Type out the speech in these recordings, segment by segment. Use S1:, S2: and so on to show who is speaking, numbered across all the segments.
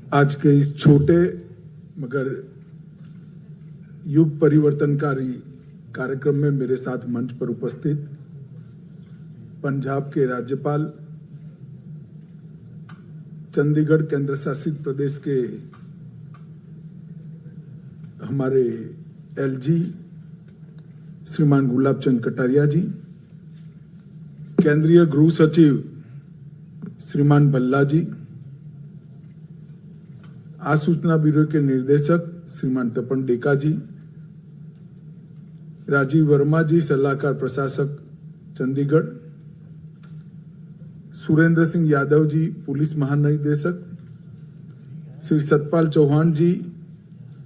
S1: आज के इस छोटे मगर युग परिवर्तनकारी कार्यक्रम में मेरे साथ मंच पर उपस्थित पंजाब के राज्यपाल, चंडीगढ़ केंद्र शासित प्रदेश के हमारे एलजी श्रीमान गुलाब चंद कटारिया जी, केंद्रीय गृह सचिव श्रीमान भल्ला जी, आसूचना ब्यूरो के निर्देशक श्रीमान तपन डेका जी, राजीव वर्मा जी सलाहकार प्रशासक चंडीगढ़, सुरेंद्र सिंह यादव जी पुलिस महानिदेशक, श्री सतपाल चौहान जी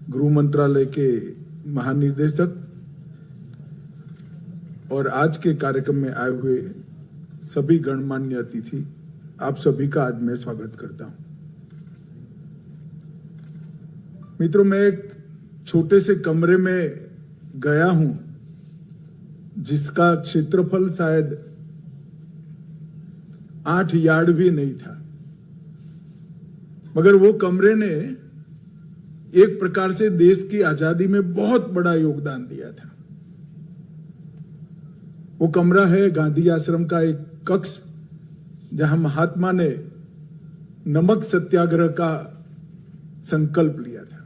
S1: गृह मंत्रालय के महानिदेशक और आज के कार्यक्रम में आए हुए सभी गणमान्य अतिथि, आप सभी का आज मैं स्वागत करता हूं। मित्रों, मैं एक छोटे से कमरे में गया हूं जिसका क्षेत्रफल शायद 8 यार्ड भी नहीं था, मगर वो कमरे ने एक प्रकार से देश की आजादी में बहुत बड़ा योगदान दिया था। वो कमरा है गांधी आश्रम का एक कक्ष, जहां महात्मा ने नमक सत्याग्रह का संकल्प लिया था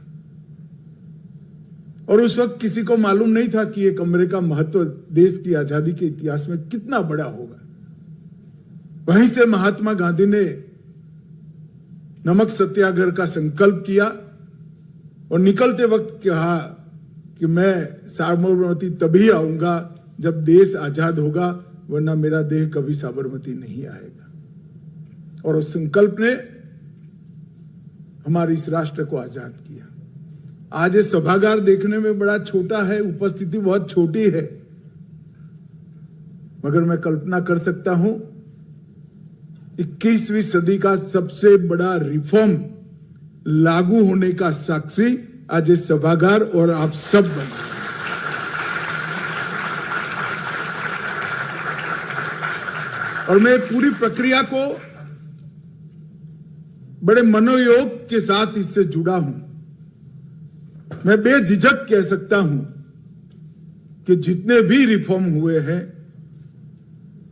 S1: और उस वक्त किसी को मालूम नहीं था कि ये कमरे का महत्व देश की आजादी के इतिहास में कितना बड़ा होगा। वहीं से महात्मा गांधी ने नमक सत्याग्रह का संकल्प किया और निकलते वक्त कहा कि मैं साबरमती तभी आऊंगा जब देश आजाद होगा, वरना मेरा देह कभी साबरमती नहीं आएगा। और उस संकल्प ने हमारे इस राष्ट्र को आजाद किया। आज ये सभागार देखने में बड़ा छोटा है, उपस्थिति बहुत छोटी है, मगर मैं कल्पना कर सकता हूं 21वीं सदी का सबसे बड़ा रिफॉर्म लागू होने का साक्षी आज ये सभागार और आप सब बने। और मैं पूरी प्रक्रिया को बड़े मनोयोग के साथ इससे जुड़ा हूं। मैं बेझिझक कह सकता हूं कि जितने भी रिफॉर्म हुए हैं,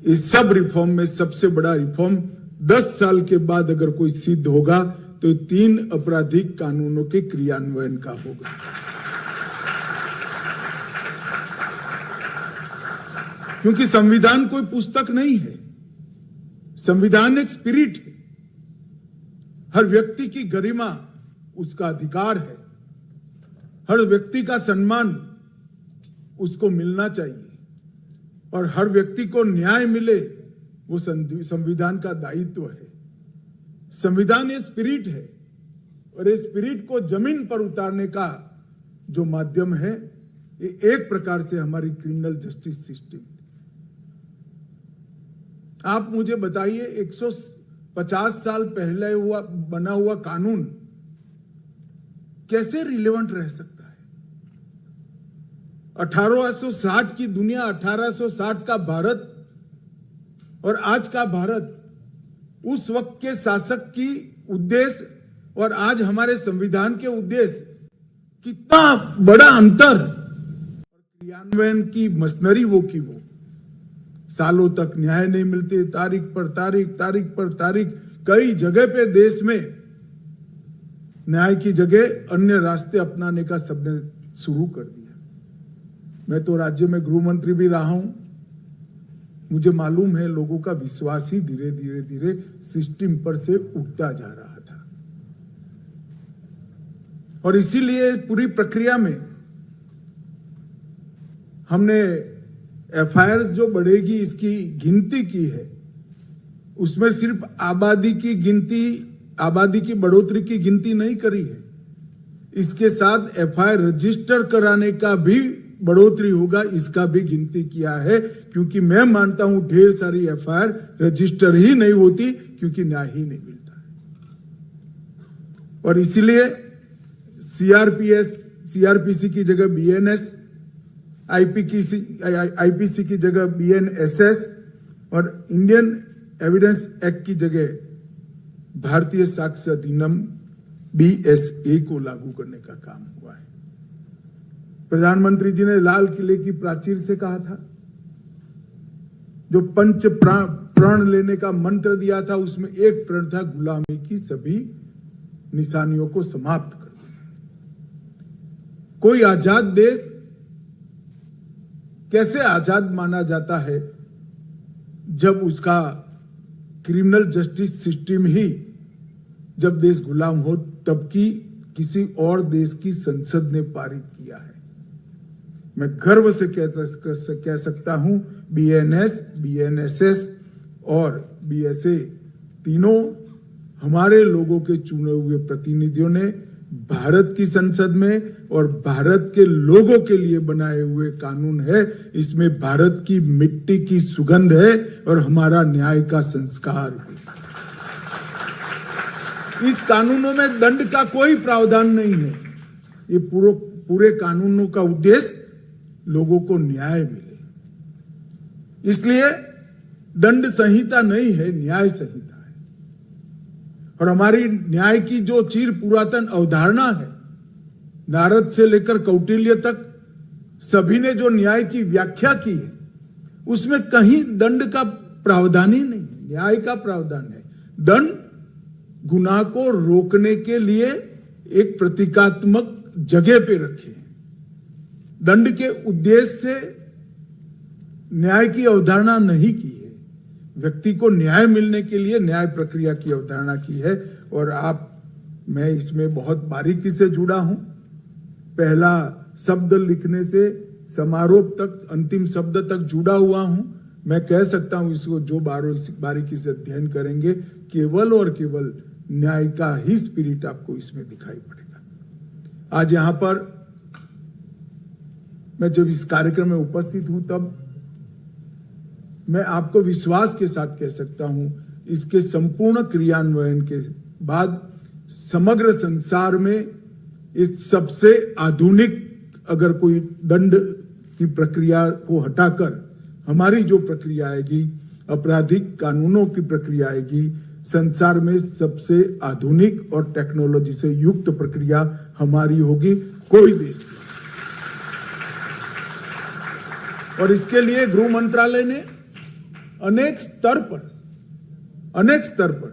S1: इस सब रिफॉर्म में सबसे बड़ा रिफॉर्म 10 साल के बाद अगर कोई सिद्ध होगा तो 3 आपराधिक कानूनों के क्रियान्वयन का होगा। क्योंकि संविधान कोई पुस्तक नहीं है, संविधान एक स्पिरिट है। हर व्यक्ति की गरिमा उसका अधिकार है, हर व्यक्ति का सम्मान उसको मिलना चाहिए और हर व्यक्ति को न्याय मिले, वो संविधान का दायित्व है। संविधान ये स्पिरिट है और इस स्पिरिट को जमीन पर उतारने का जो माध्यम है, ये एक प्रकार से हमारी क्रिमिनल जस्टिस सिस्टम। आप मुझे बताइए 150 साल पहले बना हुआ कानून कैसे रिलेवेंट रह सकता है? 1860 की दुनिया, 1860 का भारत और आज का भारत, उस वक्त के शासक की उद्देश्य और आज हमारे संविधान के उद्देश्य, कितना बड़ा अंतर। क्रियान्वयन की मशीनरी वो की वो, सालों तक न्याय नहीं मिलती, तारीख पर तारीख, कई जगह पे देश में न्याय की जगह अन्य रास्ते अपनाने का सबने शुरू कर दिया। मैं तो राज्य में गृह मंत्री भी रहा हूं, मुझे मालूम है लोगों का विश्वास ही धीरे धीरे सिस्टम पर से उठता जा रहा था। और इसीलिए पूरी प्रक्रिया में हमने एफआईआर जो बढ़ेगी इसकी गिनती की है। उसमें सिर्फ आबादी की बढ़ोतरी की गिनती नहीं करी है, इसके साथ एफआईआर रजिस्टर कराने का भी बढ़ोतरी होगा, इसका भी गिनती किया है। क्योंकि मैं मानता हूं ढेर सारी एफआईआर रजिस्टर ही नहीं होती क्योंकि न्याय ही नहीं मिलता है। और इसीलिए सीआरपीसी की जगह बीएनएस, आईपीसी की जगह बीएनएसएस और इंडियन एविडेंस एक्ट की जगह भारतीय साक्ष्य अधिनियम BSA को लागू करने का काम हुआ है। प्रधानमंत्री जी ने लाल किले की प्राचीर से कहा था, जो पंच प्रण लेने का मंत्र दिया था, उसमें एक प्रण था गुलामी की सभी निशानियों को समाप्त कर देना। कोई आजाद देश कैसे आजाद माना जाता है जब उसका क्रिमिनल जस्टिस सिस्टम ही, जब देश गुलाम हो तब की किसी और देश की संसद ने पारित किया है। मैं गर्व से कह सकता हूं, BNS, BNSS और BSA तीनों हमारे लोगों के चुने हुए प्रतिनिधियों ने भारत की संसद में और भारत के लोगों के लिए बनाए हुए कानून है। इसमें भारत की मिट्टी की सुगंध है और हमारा न्याय का संस्कार है। इस कानूनों में दंड का कोई प्रावधान नहीं है। ये पूरे कानूनों का उद्देश्य लोगों को न्याय मिले, इसलिए दंड संहिता नहीं है, न्याय संहिता है। और हमारी न्याय की जो चिर पुरातन अवधारणा है, नारद से लेकर कौटिल्य तक सभी ने जो न्याय की व्याख्या की है, उसमें कहीं दंड का प्रावधान ही नहीं है, न्याय का प्रावधान है। दंड गुनाह को रोकने के लिए एक प्रतीकात्मक जगह पे रखे हैं। दंड के उद्देश्य से न्याय की अवधारणा नहीं की है, व्यक्ति को न्याय मिलने के लिए न्याय प्रक्रिया की अवधारणा की है। और मैं इसमें बहुत बारीकी से जुड़ा हूं। पहला शब्द लिखने से समारोह तक, अंतिम शब्द तक जुड़ा हुआ हूं। मैं कह सकता हूं, इसको जो बारीकी से अध्ययन करेंगे, केवल और केवल न्याय का ही स्पिरिट आपको इसमें दिखाई पड़ेगा। आज यहां पर मैं जब इस कार्यक्रम में उपस्थित हूं, तब मैं आपको विश्वास के साथ कह सकता हूं, इसके संपूर्ण क्रियान्वयन के बाद समग्र संसार में इस सबसे आधुनिक, अगर कोई दंड की प्रक्रिया को हटाकर हमारी जो प्रक्रिया आएगी, आपराधिक कानूनों की प्रक्रिया आएगी, संसार में सबसे आधुनिक और टेक्नोलॉजी से युक्त प्रक्रिया हमारी होगी, कोई देश की। और इसके लिए गृह मंत्रालय ने अनेक स्तर पर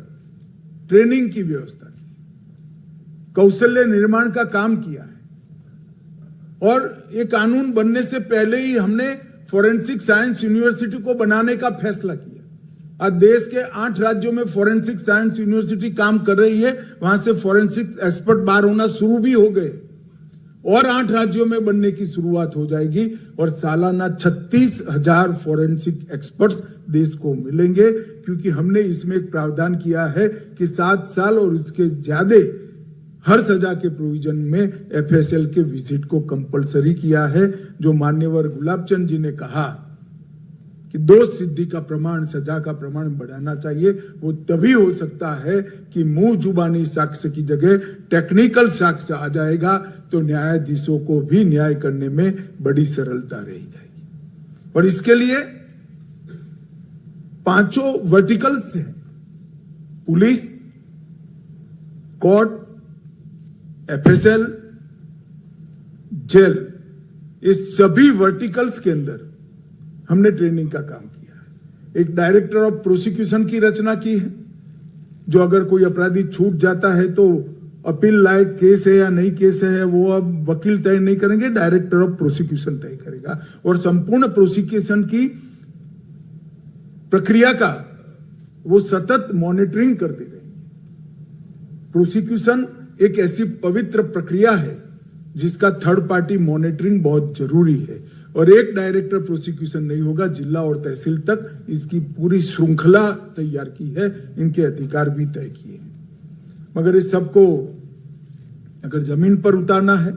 S1: ट्रेनिंग की व्यवस्था की, कौशल्य निर्माण का काम किया है। और ये कानून बनने से पहले ही हमने फोरेंसिक साइंस यूनिवर्सिटी को बनाने का फैसला किया। आज देश के 8 राज्यों में फोरेंसिक साइंस यूनिवर्सिटी काम कर रही है। वहां से फोरेंसिक एक्सपर्ट बाहर होना शुरू भी हो गए और 8 राज्यों में बनने की शुरुआत हो जाएगी। और सालाना 36,000 फोरेंसिक एक्सपर्ट्स देश को मिलेंगे, क्योंकि हमने इसमें एक प्रावधान किया है कि 7 साल और इसके ज्यादा हर सजा के प्रोविजन में FSL के विजिट को कंपलसरी किया है। जो मान्यवर गुलाबचंद जी ने कहा कि दोष सिद्धि का प्रमाण, सजा का प्रमाण बढ़ाना चाहिए, वो तभी हो सकता है कि मुंह जुबानी साक्ष्य की जगह टेक्निकल साक्ष्य आ जाएगा, तो न्यायाधीशों को भी न्याय करने में बड़ी सरलता रही जाएगी। और इसके लिए 5 वर्टिकल्स हैं, पुलिस, कोर्ट, FSL, जेल। इस सभी वर्टिकल्स के अंदर हमने ट्रेनिंग का काम किया है। एक डायरेक्टर ऑफ प्रोसिक्यूशन की रचना की है, जो अगर कोई अपराधी छूट जाता है तो अपील लायक केस है या नहीं केस है, वो अब वकील तय नहीं करेंगे, डायरेक्टर ऑफ प्रोसिक्यूशन तय करेगा। और संपूर्ण प्रोसिक्यूशन की प्रक्रिया का वो सतत मॉनिटरिंग करते रहेंगे। प्रोसिक्यूशन एक ऐसी पवित्र प्रक्रिया है जिसका थर्ड पार्टी मॉनिटरिंग बहुत जरूरी है। और एक डायरेक्टर प्रोसिक्यूशन नहीं होगा, जिला और तहसील तक इसकी पूरी श्रृंखला तैयार की है, इनके अधिकार भी तय किए हैं। मगर इस सबको अगर जमीन पर उतारना है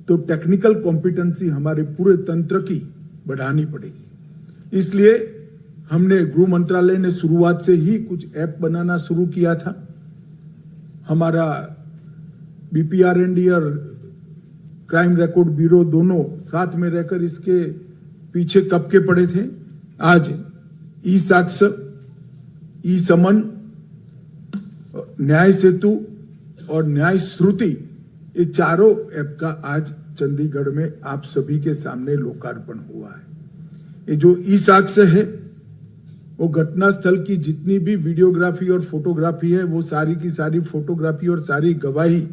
S1: तो टेक्निकल कॉम्पिटेंसी हमारे पूरे तंत्र की बढ़ानी पड़ेगी। इसलिए हमने गृह मंत्रालय ने शुरुआत से ही कुछ ऐप बनाना शुरू किया था। हमारा BPRND और क्राइम रिकॉर्ड ब्यूरो दोनों साथ में रहकर इसके पीछे कब के पड़े थे। आज ई साक्ष्य, ई समन, न्याय सेतु और न्याय श्रुति, ये चारों ऐप का आज चंडीगढ़ में आप सभी के सामने लोकार्पण हुआ है। ये जो ई साक्ष्य है वो घटनास्थल की जितनी भी वीडियोग्राफी और फोटोग्राफी है वो सारी की सारी फोटोग्राफी और सारी गवाही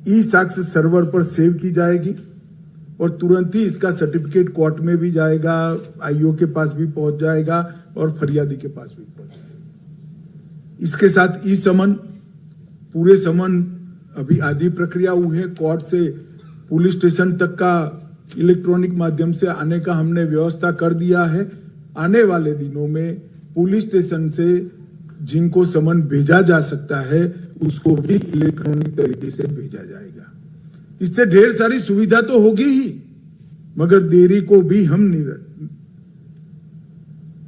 S1: ई साक्ष्य सर्वर पर सेव की जाएगी और तुरंत ही इसका सर्टिफिकेट कोर्ट में भी जाएगा, आईओ के पास भी पहुंच जाएगा और फरियादी के पास भी पहुंच जाएगा। इसके साथ ई समन, पूरे समन अभी आधी प्रक्रिया हुई है, कोर्ट से पुलिस स्टेशन तक का इलेक्ट्रॉनिक माध्यम से आने का हमने व्यवस्था कर दिया है। आने वाले दिनों में पुलिस स्टेशन से जिनको समन भेजा जा सकता है उसको भी इलेक्ट्रॉनिक तरीके से भेजा जाएगा। इससे ढेर सारी सुविधा तो होगी ही, मगर देरी को भी हम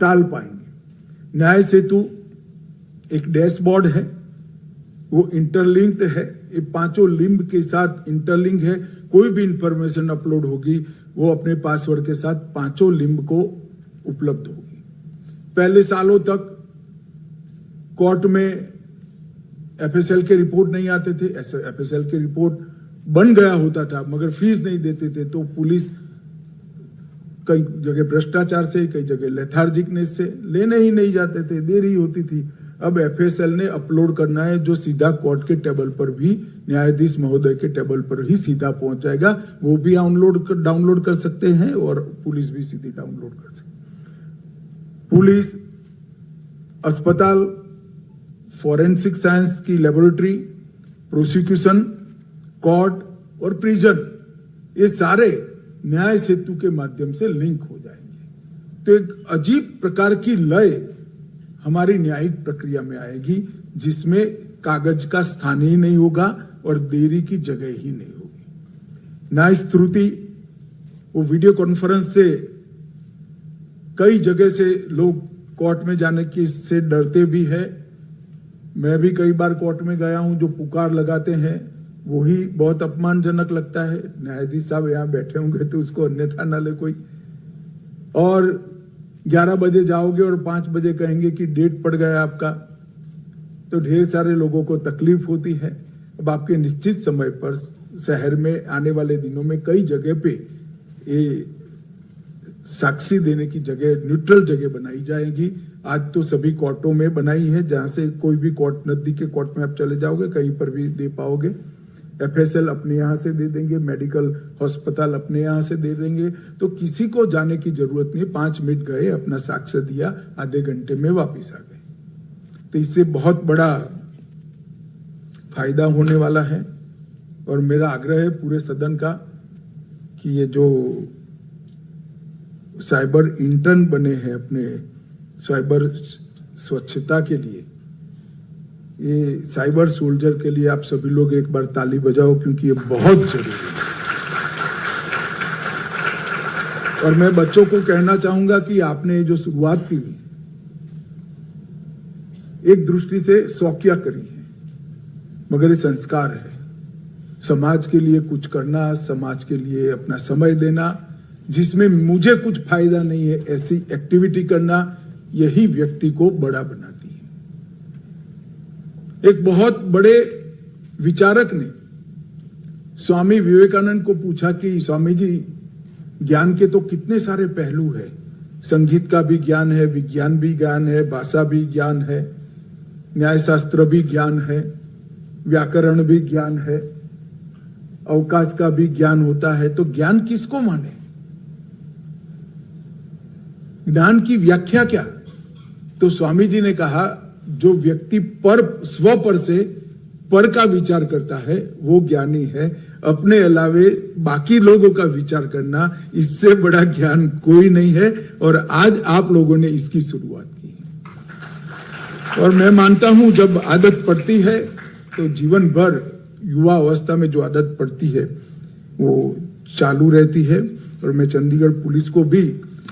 S1: टाल पाएंगे। न्याय सेतु एक डैशबोर्ड है, वो इंटरलिंक्ड है, ये पांचों लिंब के साथ इंटरलिंक है। कोई भी इंफॉर्मेशन अपलोड होगी वो अपने पासवर्ड के साथ पांचों लिंब को उपलब्ध होगी। पहले सालों तक कोर्ट में एफएसएल के रिपोर्ट नहीं आते थे, ऐसे एफएसएल के रिपोर्ट बन गया होता था मगर फीस नहीं देते थे, तो पुलिस कई जगह भ्रष्टाचार से, कई जगह लेथार्जिकनेस से लेने ही नहीं जाते थे, देरी होती थी। अब एफएसएल ने अपलोड करना है जो सीधा कोर्ट के टेबल पर भी, न्यायाधीश महोदय के टेबल पर ही सीधा पहुंच जाएगा। वो भी डाउनलोड कर सकते हैं और पुलिस भी सीधी डाउनलोड कर सकते हैं। पुलिस, अस्पताल, फॉरेंसिक साइंस की लेबोरेटरी, प्रोसिक्यूशन, कोर्ट और प्रिजन, ये सारे न्याय सेतु के माध्यम से लिंक हो जाएंगे। तो एक अजीब प्रकार की लय हमारी न्यायिक प्रक्रिया में आएगी जिसमें कागज का स्थान ही नहीं होगा और देरी की जगह ही नहीं होगी। न्याय श्रुति, वो वीडियो कॉन्फ्रेंस से कई जगह से लोग कोर्ट में जाने की से डरते भी है। मैं भी कई बार कोर्ट में गया हूं, जो पुकार लगाते हैं वही बहुत अपमानजनक लगता है। न्यायाधीश साहब यहाँ बैठे होंगे तो उसको अन्यथा ना ले कोई। और 11 बजे जाओगे और 5 बजे कहेंगे कि डेट पड़ गया आपका, तो ढेर सारे लोगों को तकलीफ होती है। अब आपके निश्चित समय पर शहर में आने वाले दिनों में कई जगह पे ये साक्षी देने की जगह, न्यूट्रल जगह बनाई जाएगी। आज तो सभी कोर्टों में बनाई है, जहां से कोई भी कोर्ट, नजदीक के कोर्ट में आप चले जाओगे कहीं पर भी दे पाओगे। एफएसएल अपने यहाँ से दे देंगे, मेडिकल अस्पताल अपने यहाँ से दे देंगे, तो किसी को जाने की जरूरत नहीं। 5 मिनट गए, अपना साक्ष्य दिया, आधे घंटे में वापिस आ गए। तो इससे बहुत बड़ा फायदा होने वाला है। और मेरा आग्रह है पूरे सदन का कि ये जो साइबर इंटर्न बने हैं अपने साइबर स्वच्छता के लिए, ये साइबर सोल्जर के लिए आप सभी लोग एक बार ताली बजाओ, क्योंकि ये बहुत जरूरी है। और मैं बच्चों को कहना चाहूंगा कि आपने जो शुरुआत की एक दृष्टि से शौकिया करी है, मगर ये संस्कार है। समाज के लिए कुछ करना, समाज के लिए अपना समय देना, जिसमें मुझे कुछ फायदा नहीं है ऐसी एक्टिविटी करना, यही व्यक्ति को बड़ा बनाती है। एक बहुत बड़े विचारक ने स्वामी विवेकानंद को पूछा कि स्वामी जी, ज्ञान के तो कितने सारे पहलू हैं, संगीत का भी ज्ञान है, विज्ञान भी ज्ञान है, भाषा भी ज्ञान है, न्यायशास्त्र भी ज्ञान है, व्याकरण भी ज्ञान है, अवकाश का भी ज्ञान होता है, तो ज्ञान किसको माने? ज्ञान की व्याख्या क्या? तो स्वामी जी ने कहा, जो व्यक्ति पर, स्व पर से पर का विचार करता है वो ज्ञानी है। अपने अलावे बाकी लोगों का विचार करना, इससे बड़ा ज्ञान कोई नहीं है। और आज आप लोगों ने इसकी शुरुआत की है। और मैं मानता हूं जब आदत पड़ती है तो जीवन भर, युवा अवस्था में जो आदत पड़ती है वो चालू रहती है। और मैं चंडीगढ़ पुलिस को भी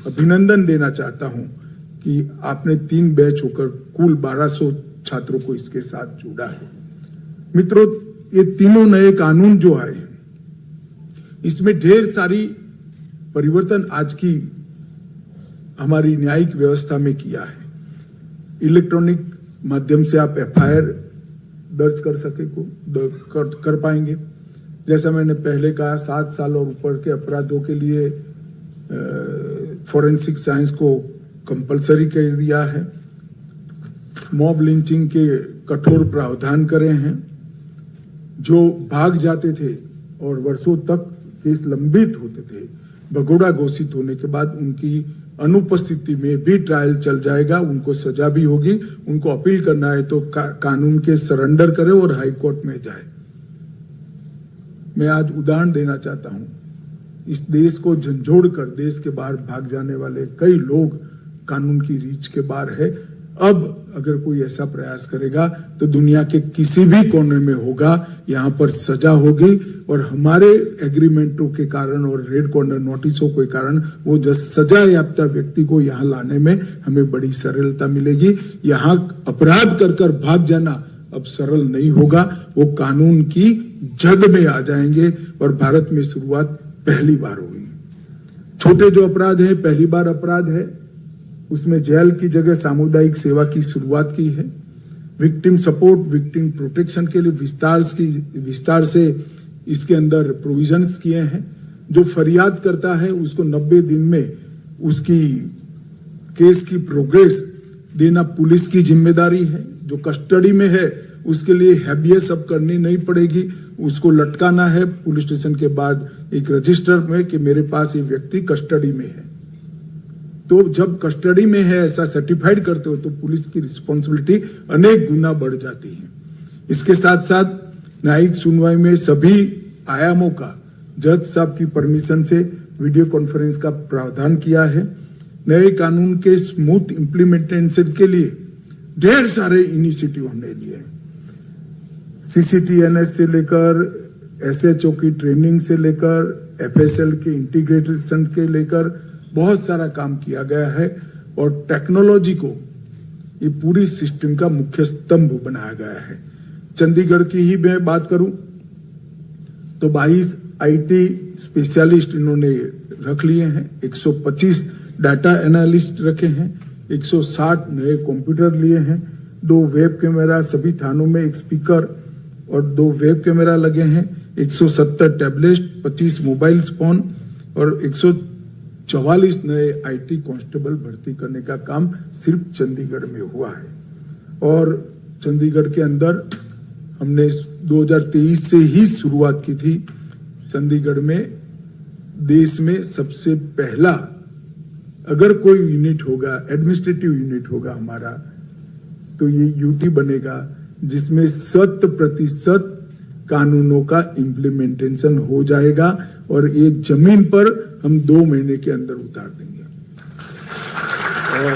S1: अभिनंदन देना चाहता हूं कि आपने 3 बैच होकर कुल 1200 छात्रों को इसके साथ जोड़ा है। मित्रों, ये तीनों नए कानून जो आए हैं, इसमें ढेर सारी परिवर्तन आज की हमारी न्यायिक व्यवस्था में किया है। इलेक्ट्रॉनिक माध्यम से आप एफआईआर दर्ज कर सके कर पाएंगे। जैसा मैंने पहले कहा, 7 साल और ऊपर के अपराधों के लिए फोरेंसिक साइंस को कंपलसरी कर दिया है। मॉब लिंचिंग के कठोर प्रावधान करे हैं। जो भाग जाते थे और वर्षों तक केस लंबित होते थे, भगोड़ा घोषित होने के बाद उनकी अनुपस्थिति में भी ट्रायल चल जाएगा, उनको सजा भी होगी। उनको अपील करना है तो कानून के सरेंडर करे और हाई कोर्ट में जाए। मैं आज उदाहरण देना चाहता हूं, इस देश को झंझोड़ कर देश के बाहर भाग जाने वाले कई लोग कानून की रीच के बाहर है। अब अगर कोई ऐसा प्रयास करेगा तो दुनिया के किसी भी कोने में होगा, यहाँ पर सजा होगी। और हमारे एग्रीमेंटों के कारण और रेड कॉर्नर नोटिसों के कारण वो जो सजा याफ्ता व्यक्ति को यहाँ लाने में हमें बड़ी सरलता मिलेगी। यहाँ अपराध कर कर भाग जाना अब सरल नहीं होगा, वो कानून की जद में आ जाएंगे और भारत में शुरुआत पहली बार होगी। छोटे जो अपराध है, पहली बार अपराध है, उसमें जेल की जगह सामुदायिक सेवा की शुरुआत की है। विक्टिम सपोर्ट, विक्टिम प्रोटेक्शन के लिए विस्तार से इसके अंदर प्रोविजंस किए हैं। जो फरियाद करता है उसको 90 दिन में उसकी केस की प्रोग्रेस देना पुलिस की जिम्मेदारी है। जो कस्टडी में है उसके लिए हैबियस अब करनी नहीं पड़ेगी, उसको लटकाना है पुलिस स्टेशन के बाद एक रजिस्टर में कि मेरे पास ये व्यक्ति कस्टडी में है। तो जब कस्टडी में है ऐसा सर्टिफाइड करते हो तो पुलिस की रिस्पॉन्सिबिलिटी अनेक गुना बढ़ जाती है। इसके साथ साथ न्यायिक सुनवाई में सभी आयामों का जज साहब की परमिशन से वीडियो कॉन्फ्रेंस का प्रावधान किया है। नए कानून के स्मूथ इम्प्लीमेंटेशन के लिए ढेर सारे इनिशिएटिव हमने लिए हैं। CCTNS से लेकर SHO की ट्रेनिंग से लेकर FSL के इंटीग्रेशन के लेकर बहुत सारा काम किया गया है और टेक्नोलॉजी को ये पूरी सिस्टम का मुख्य स्तंभ बनाया गया है। चंडीगढ़ की ही मैं बात करूं तो 22 IT स्पेशलिस्ट इन्होंने रख लिए हैं, 125 डाटा एनालिस्ट रखे हैं, 160 नए कंप्यूटर लिए हैं, 2 वेब कैमरा, सभी थानों में 1 स्पीकर और 2 वेब कैमरा लगे हैं, 170 टैबलेट, 25 मोबाइल फोन और 144 नए IT कांस्टेबल भर्ती करने का काम सिर्फ चंडीगढ़ में हुआ है। और चंडीगढ़ के अंदर हमने 2023 से ही शुरुआत की थी। चंडीगढ़ में देश में सबसे पहला अगर कोई यूनिट होगा, एडमिनिस्ट्रेटिव यूनिट होगा हमारा, तो ये UT बनेगा जिसमें 100% कानूनों का इम्प्लीमेंटेशन हो जाएगा और ये जमीन पर हम 2 महीने के अंदर उतार देंगे। और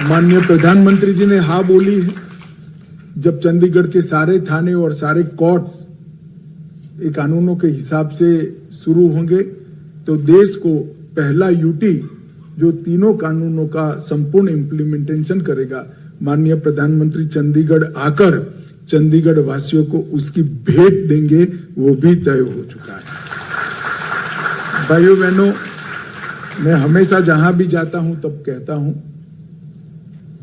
S1: माननीय प्रधानमंत्री जी ने हाँ बोली है। जब चंडीगढ़ के सारे थाने और सारे कोर्ट्स ये कानूनों के हिसाब से शुरू होंगे तो देश को पहला UT जो तीनों कानूनों का संपूर्ण इम्प्लीमेंटेशन करेगा, माननीय प्रधानमंत्री चंडीगढ़ आकर चंडीगढ़ वासियों को उसकी भेंट देंगे, वो भी तय हो चुका है। भाइयों बहनों, मैं हमेशा जहां भी जाता हूं तब कहता हूं,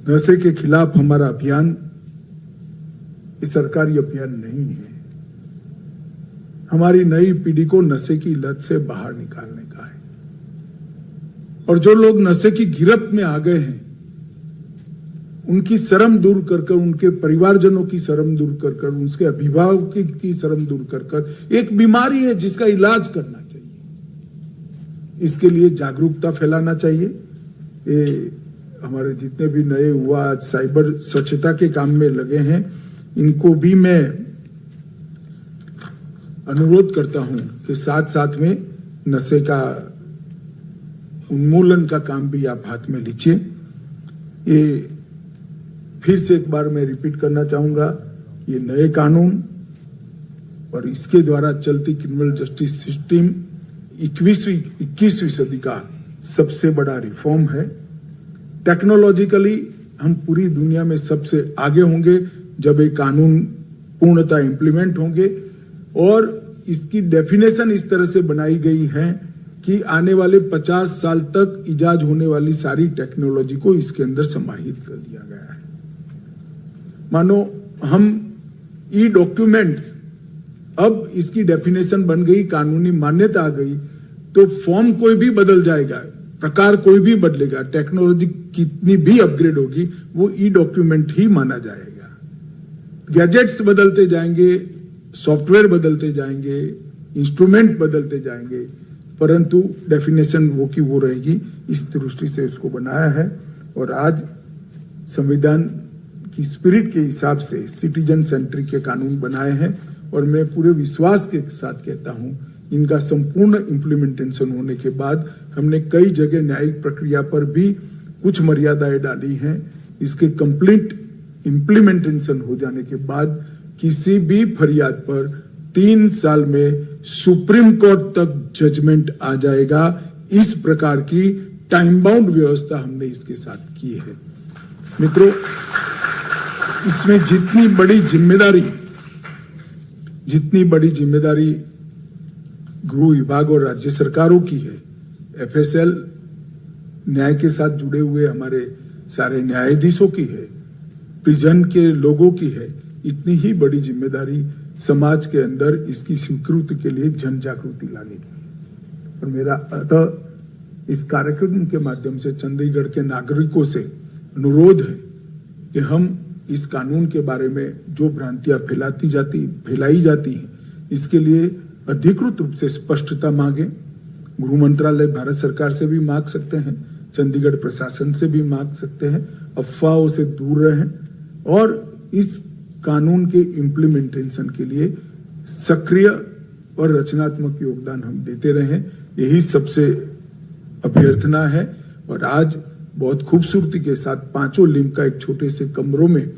S1: नशे के खिलाफ हमारा अभियान ये सरकारी अभियान नहीं है। हमारी नई पीढ़ी को नशे की लत से बाहर निकालने का है। और जो लोग नशे की गिरफ्त में आ गए हैं उनकी शर्म दूर कर कर, उनके परिवारजनों की शर्म दूर कर कर, उनके अभिभावकों की शर्म दूर कर कर, एक बीमारी है जिसका इलाज करना चाहिए। इसके लिए जागरूकता फैलाना चाहिए। ये हमारे जितने भी नए युवा आज साइबर स्वच्छता के काम में लगे हैं, इनको भी मैं अनुरोध करता हूं कि साथ साथ में नशे का उन्मूलन का काम भी आप हाथ में लीजिए। ये फिर से एक बार मैं रिपीट करना चाहूंगा, ये नए कानून और इसके द्वारा चलती क्रिमिनल जस्टिस सिस्टम 21वीं सदी का सबसे बड़ा रिफॉर्म है। टेक्नोलॉजिकली हम पूरी दुनिया में सबसे आगे होंगे जब ये कानून पूर्णतः इंप्लीमेंट होंगे। और इसकी डेफिनेशन इस तरह से बनाई गई है कि आने वाले 50 साल तक इजाद होने वाली सारी टेक्नोलॉजी को इसके अंदर समाहित कर दिया गया है। मानो हम ई डॉक्यूमेंट्स, अब इसकी डेफिनेशन बन गई, कानूनी मान्यता आ गई, तो फॉर्म कोई भी बदल जाएगा, प्रकार कोई भी बदलेगा, टेक्नोलॉजी कितनी भी अपग्रेड होगी, वो ई डॉक्यूमेंट ही माना जाएगा। गैजेट्स बदलते जाएंगे, सॉफ्टवेयर बदलते जाएंगे, इंस्ट्रूमेंट बदलते जाएंगे, परंतु डेफिनेशन वो की वो रहेगी। इस दृष्टि से इसको बनाया है और आज संविधान की स्पिरिट के हिसाब से सिटीजन सेंट्रिक के कानून बनाए हैं और मैं पूरे विश्वास के साथ कहता हूं, इनका संपूर्ण इम्प्लीमेंटेशन होने के बाद हमने कई जगह न्यायिक प्रक्रिया पर भी कुछ मर्यादाएं डाली हैं। इसके कंप्लीट इम्प्लीमेंटेशन हो जाने के बाद किसी भी फरियाद पर 3 साल में सुप्रीम कोर्ट तक जजमेंट आ जाएगा। इस प्रकार की टाइम बाउंड व्यवस्था हमने इसके साथ की है। मित्रों, इसमें जितनी बड़ी जिम्मेदारी गृह विभाग और राज्य सरकारों की है, एफएसएल न्याय के साथ जुड़े हुए हमारे सारे न्यायाधीशों की है, प्रिजन के लोगों की है, इतनी ही बड़ी जिम्मेदारी समाज के अंदर इसकी स्वीकृति के लिए जन जागृति लाने की है। और मेरा अतः इस कार्यक्रम के माध्यम से चंडीगढ़ के नागरिकों से अनुरोध है कि हम इस कानून के बारे में जो भ्रांतियां फैलाई जाती हैं, इसके लिए अधिकृत रूप से स्पष्टता मांगे। गृह मंत्रालय भारत सरकार से भी मांग सकते हैं, चंडीगढ़ प्रशासन से भी मांग सकते हैं, अफवाहों से दूर रहें और इस कानून के इम्प्लीमेंटेशन के लिए सक्रिय और रचनात्मक योगदान हम देते रहें, यही सबसे अभ्यर्थना है। और आज बहुत खूबसूरती के साथ 5 लिंब का एक छोटे से कमरों में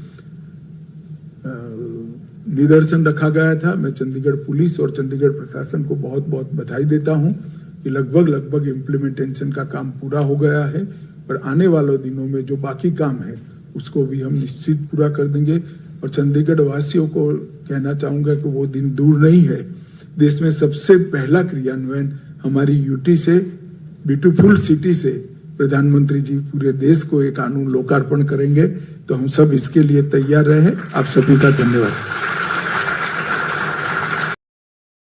S1: निदर्शन रखा गया था। मैं चंडीगढ़ पुलिस और चंडीगढ़ प्रशासन को बहुत बहुत बधाई देता हूं कि लगभग इम्प्लीमेंटेशन का काम पूरा हो गया है और आने वाले दिनों में जो बाकी काम है उसको भी हम निश्चित पूरा कर देंगे। और चंडीगढ़ वासियों को कहना चाहूंगा कि वो दिन दूर नहीं है। देश में सबसे पहला क्रियान्वयन हमारी यूटी से, ब्यूटीफुल सिटी से प्रधानमंत्री जी पूरे देश को एक कानून लोकार्पण करेंगे, तो हम सब इसके लिए तैयार रहे। आप सभी का धन्यवाद।